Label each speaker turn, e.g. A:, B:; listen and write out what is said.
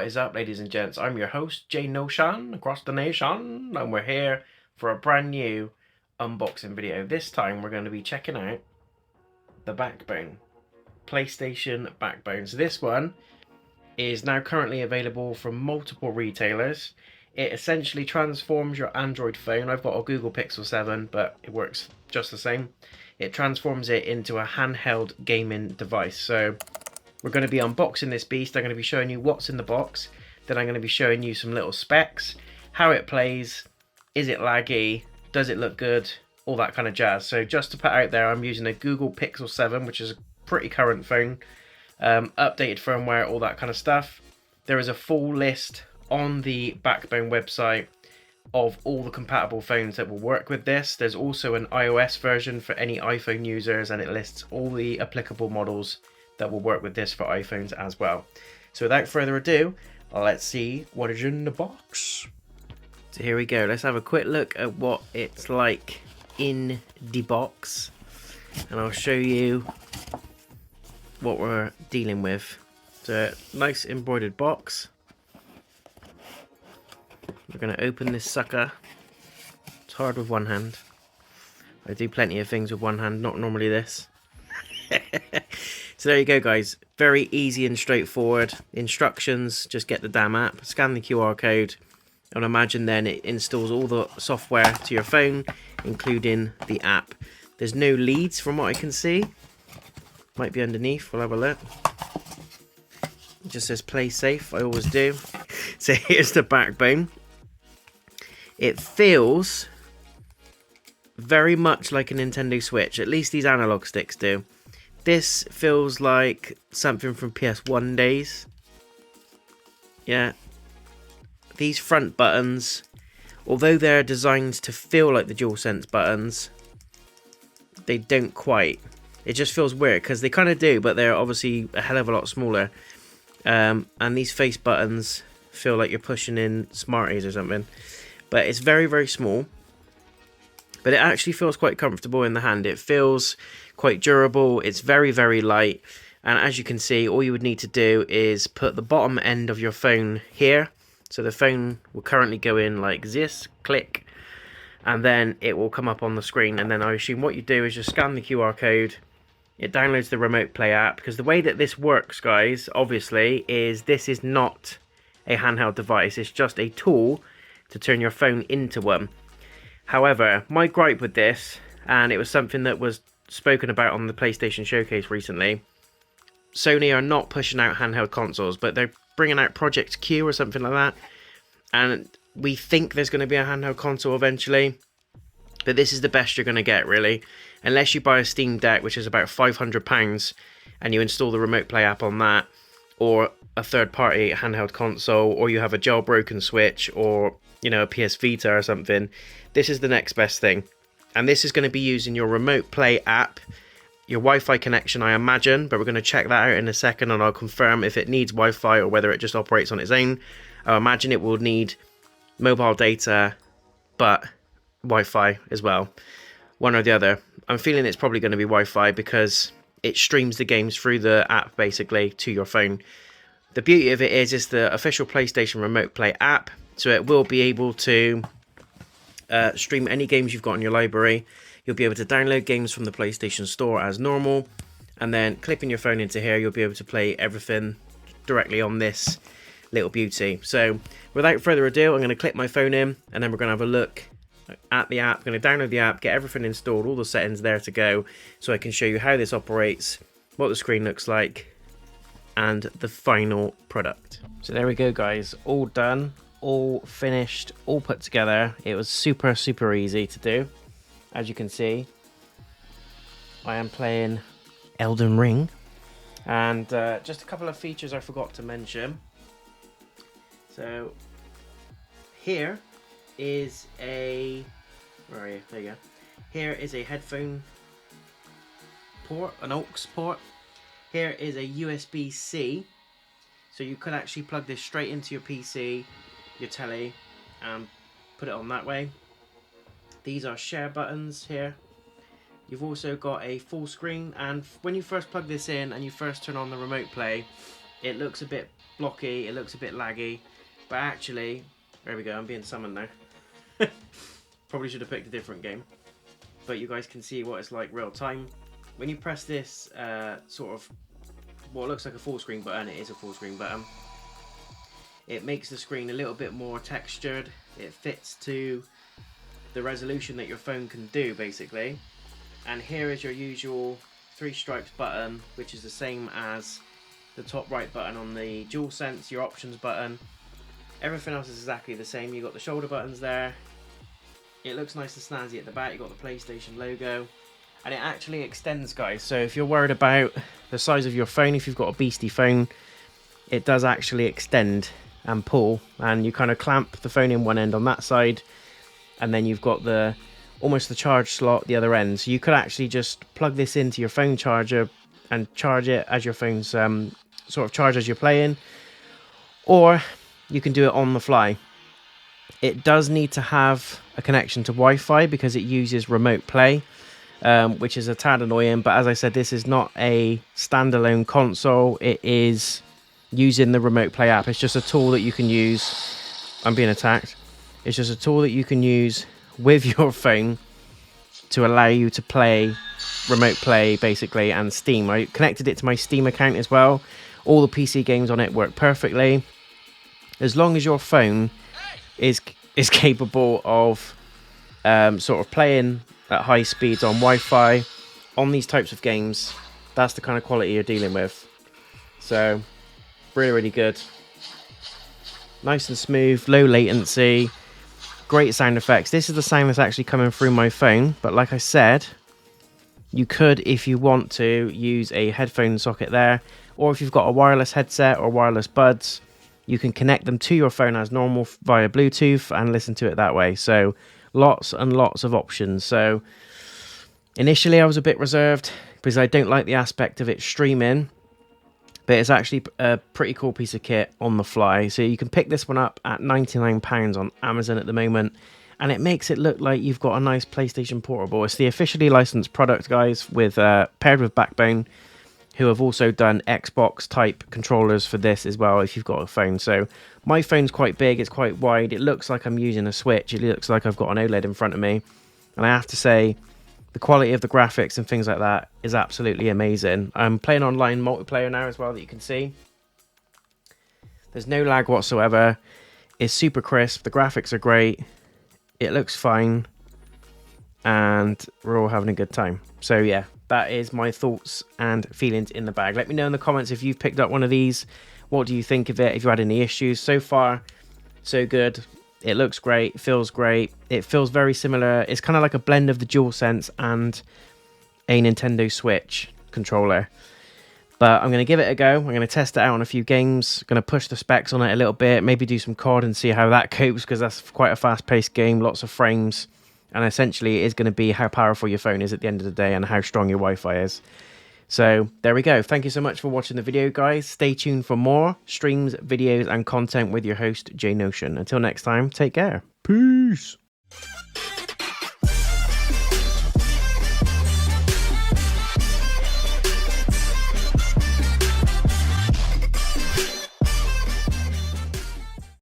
A: What is up, ladies and gents? I'm your host, Notion, across the nation, and we're here for a brand new unboxing video. This time we're going to be checking out the Backbone, PlayStation Backbone. So this one is now currently available from multiple retailers. It essentially transforms your Android phone. I've got a Google Pixel 7, but it works just the same. It transforms it into a handheld gaming device. So we're going to be unboxing this beast. I'm going to be showing you what's in the box. Then I'm going to be showing you some little specs, how it plays, is it laggy, does it look good, all that kind of jazz. So just to put out there, I'm using a Google Pixel 7, which is a pretty current phone, updated firmware, all that kind of stuff. There is a full list on the Backbone website of all the compatible phones that will work with this. There's also an iOS version for any iPhone users, and it lists all the applicable models that will work with this for iPhones as well. So without further ado, let's see what is in the box. So here we go. Let's have a quick look at what it's like in the box, and I'll show you what we're dealing with. So nice embroidered box. We're going to open this sucker. It's hard with one hand. I do plenty of things with one hand, not normally this. So there you go, guys. Very easy and straightforward. Instructions, just get the damn app, scan the QR code, and imagine then it installs all the software to your phone, including the app. There's no leads from what I can see. Might be underneath, we'll have a look. It just says play safe, I always do. So here's the Backbone. It feels very much like a Nintendo Switch, at least these analog sticks do. This feels like something from PS1 days. Yeah. These front buttons, although they're designed to feel like the Dualsense buttons, they don't quite. It just feels weird because they kind of do, but they're obviously a hell of a lot smaller. And these face buttons feel like you're pushing in Smarties or something. But it's very, very small. But it actually feels quite comfortable in the hand. It feels quite durable. It's very, very light. And as you can see, all you would need to do is put the bottom end of your phone here. So the phone will currently go in like this, click, and then it will come up on the screen. And then I assume what you do is just scan the QR code. It downloads the Remote Play app. Because the way that this works, guys, obviously, is this is not a handheld device. It's just a tool to turn your phone into one. However, my gripe with this, and it was something that was spoken about on the PlayStation Showcase recently, Sony are not pushing out handheld consoles, but they're bringing out Project Q or something like that, and we think there's going to be a handheld console eventually, but this is the best you're going to get, really, unless you buy a Steam Deck, which is about £500, and you install the Remote Play app on that, or a third-party handheld console, or you have a jailbroken Switch, or you know, a PS Vita or something. This is the next best thing. And this is going to be using your Remote Play app, your Wi-Fi connection, I imagine, but we're going to check that out in a second, and I'll confirm if it needs Wi-Fi or whether it just operates on its own. I imagine it will need mobile data, but Wi-Fi as well. One or the other. I'm feeling it's probably going to be Wi-Fi because it streams the games through the app, basically, to your phone. The beauty of it is it's the official PlayStation Remote Play app, so it will be able to stream any games you've got in your library. You'll be able to download games from the PlayStation Store as normal, and then clipping your phone into here, you'll be able to play everything directly on this little beauty. So without further ado, I'm going to clip my phone in, and then we're going to have a look at the app. I'm going to download the app, get everything installed, all the settings there to go, so I can show you how this operates, what the screen looks like, and the final product. So there we go, guys, all done, all finished, all put together. It was super, super easy to do. As you can see, I am playing Elden Ring, and just a couple of features I forgot to mention. So here is a, where are you? There you go. Here is a headphone port, an aux port. Here is a USB-C, so you could actually plug this straight into your PC, your telly, and put it on that way. These are share buttons here. You've also got a full screen, and when you first plug this in and you first turn on the Remote Play, it looks a bit blocky, it looks a bit laggy, but actually, there we go, I'm being summoned now. Probably should have picked a different game, but you guys can see what it's like real time. When you press this sort of what looks like a full screen button, it is a full screen button. It makes the screen a little bit more textured. It fits to the resolution that your phone can do, basically. And here is your usual 3 stripes button, which is the same as the top right button on the Dualsense, your options button. Everything else is exactly the same. You've got the shoulder buttons there. It looks nice and snazzy at the back. You've got the PlayStation logo. And it actually extends, guys. So if you're worried about the size of your phone, if you've got a beastie phone, it does actually extend and pull. And you kind of clamp the phone in one end on that side. And then you've got the almost the charge slot the other end. So you could actually just plug this into your phone charger and charge it as your phone's sort of charge as you're playing. Or you can do it on the fly. It does need to have a connection to Wi-Fi because it uses remote play, which is a tad annoying. But as I said, this is not a standalone console. It is using the remote play app. It's just a tool that you can use. I'm being attacked. It's just a tool that you can use with your phone to allow you to play remote play, basically, and Steam. I connected it to my Steam account as well. All the PC games on it work perfectly. As long as your phone is capable of sort of playing at high speeds on Wi-Fi on these types of games, that's the kind of quality you're dealing with. So really, really good. Nice and smooth, low latency, great sound effects. This is the sound that's actually coming through my phone, but like I said, you could, if you want to, use a headphone socket there, or if you've got a wireless headset or wireless buds, you can connect them to your phone as normal via Bluetooth and listen to it that way. So lots and lots of options. So initially I was a bit reserved because I don't like the aspect of it streaming, but it's actually a pretty cool piece of kit on the fly. So you can pick this one up at £99 on Amazon at the moment, and it makes it look like you've got a nice PlayStation Portable. It's the officially licensed product, guys, with paired with Backbone, who have also done Xbox type controllers for this as well if you've got a phone. So my phone's quite big, it's quite wide, it looks like I'm using a Switch, it looks like I've got an OLED in front of me, and I have to say the quality of the graphics and things like that is absolutely amazing. I'm playing online multiplayer now as well, that you can see. There's no lag whatsoever, it's super crisp, the graphics are great, it looks fine, and we're all having a good time. So yeah, that is my thoughts and feelings in the bag. Let me know in the comments if you've picked up one of these. What do you think of it? If you had any issues. So far, so good. It looks great. Feels great. It feels very similar. It's kind of like a blend of the DualSense and a Nintendo Switch controller. But I'm going to give it a go. I'm going to test it out on a few games. Going to push the specs on it a little bit. Maybe do some COD and see how that copes, because that's quite a fast-paced game. Lots of frames. And essentially it is going to be how powerful your phone is at the end of the day and how strong your Wi-Fi is. So there we go. Thank you so much for watching the video, guys. Stay tuned for more streams, videos, and content with your host, J Notion. Until next time, take care. Peace.